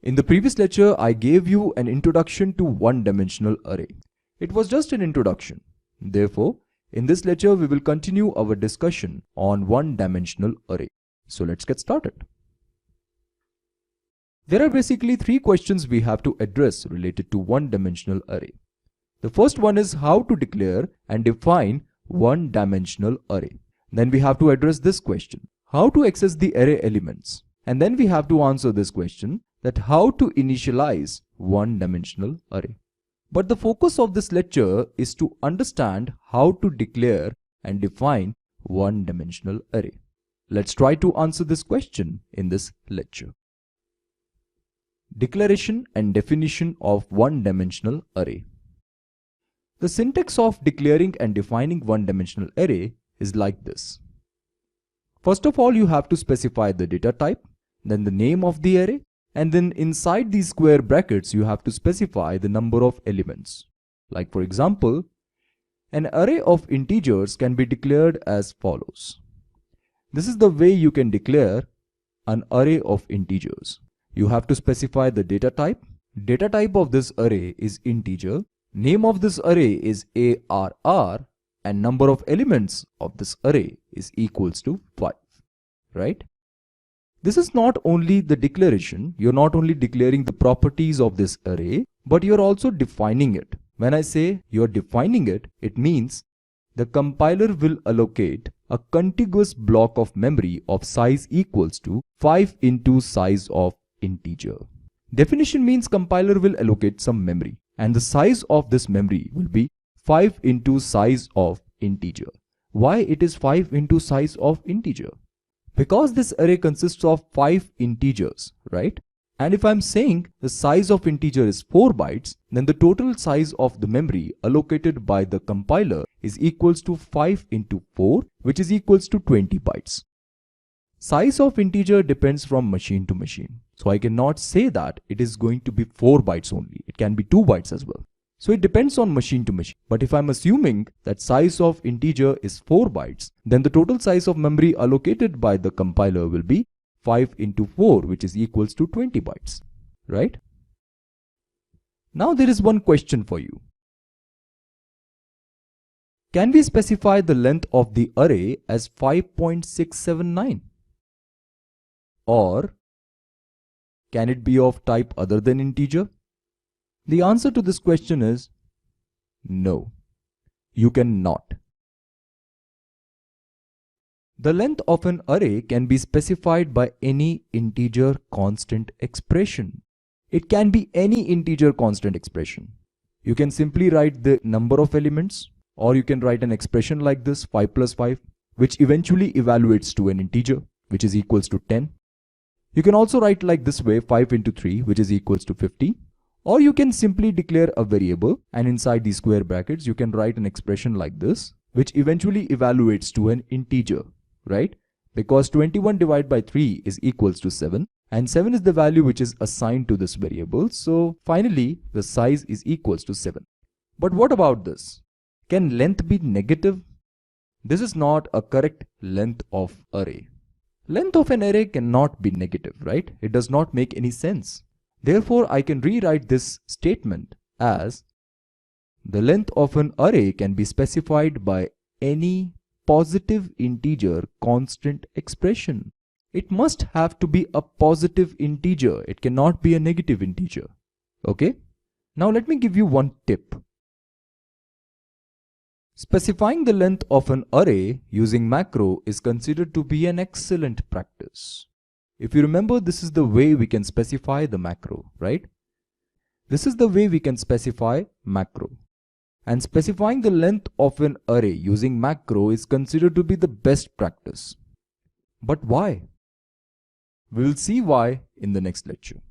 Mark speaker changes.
Speaker 1: In the previous lecture, I gave you an introduction to one-dimensional array. It was just an introduction. Therefore, in this lecture, we will continue our discussion on one-dimensional array. So let's get started. There are basically three questions we have to address related to one-dimensional array. The first one is how to declare and define one-dimensional array. Then we have to address this question, how to access the array elements. And then we have to answer this question, that how to initialize one-dimensional array. But the focus of this lecture is to understand how to declare and define one-dimensional array. Let's try to answer this question in this lecture. Declaration and definition of one-dimensional array. The syntax of declaring and defining one-dimensional array is like this. First of all, you have to specify the data type, then the name of the array, and then inside these square brackets you have to specify the number of elements. Like for example, an array of integers can be declared as follows. This is the way you can declare an array of integers. You have to specify the data type. Data type of this array is integer. Name of this array is ARR, and number of elements of this array is equals to 5, right? This is not only the declaration, you're not only declaring the properties of this array, but you're also defining it. When I say you're defining it, it means the compiler will allocate a contiguous block of memory of size equals to 5 into size of integer. Definition means compiler will allocate some memory, and the size of this memory will be 5 into size of integer. Why it is 5 into size of integer? Because this array consists of 5 integers, right? And if I'm saying the size of integer is 4 bytes, then the total size of the memory allocated by the compiler is equals to 5 into 4, which is equals to 20 bytes. Size of integer depends from machine to machine. So I cannot say that it is going to be 4 bytes only. It can be 2 bytes as well. So it depends on machine to machine. But if I'm assuming that size of integer is 4 bytes, then the total size of memory allocated by the compiler will be 5 into 4, which is equals to 20 bytes, right? Now there is one question for you. Can we specify the length of the array as 5.679? Or can it be of type other than integer? The answer to this question is no, you cannot. The length of an array can be specified by any integer constant expression. It can be any integer constant expression. You can simply write the number of elements, or you can write an expression like this, 5 plus 5, which eventually evaluates to an integer, which is equals to 10. You can also write like this way, 5 into 3, which is equals to 50. Or you can simply declare a variable, and inside these square brackets you can write an expression like this, which eventually evaluates to an integer, right? Because 21 divided by 3 is equals to 7, and 7 is the value which is assigned to this variable. So finally the size is equals to 7. But what about this? Can length be negative? This is not a correct length of array. Length of an array cannot be negative, right? It does not make any sense. Therefore, I can rewrite this statement as the length of an array can be specified by any positive integer constant expression. It must have to be a positive integer. It cannot be a negative integer. Okay? Now let me give you one tip. Specifying the length of an array using macro is considered to be an excellent practice. If you remember, this is the way we can specify the macro, right? This is the way we can specify macro. And specifying the length of an array using macro is considered to be the best practice. But why? We will see why in the next lecture.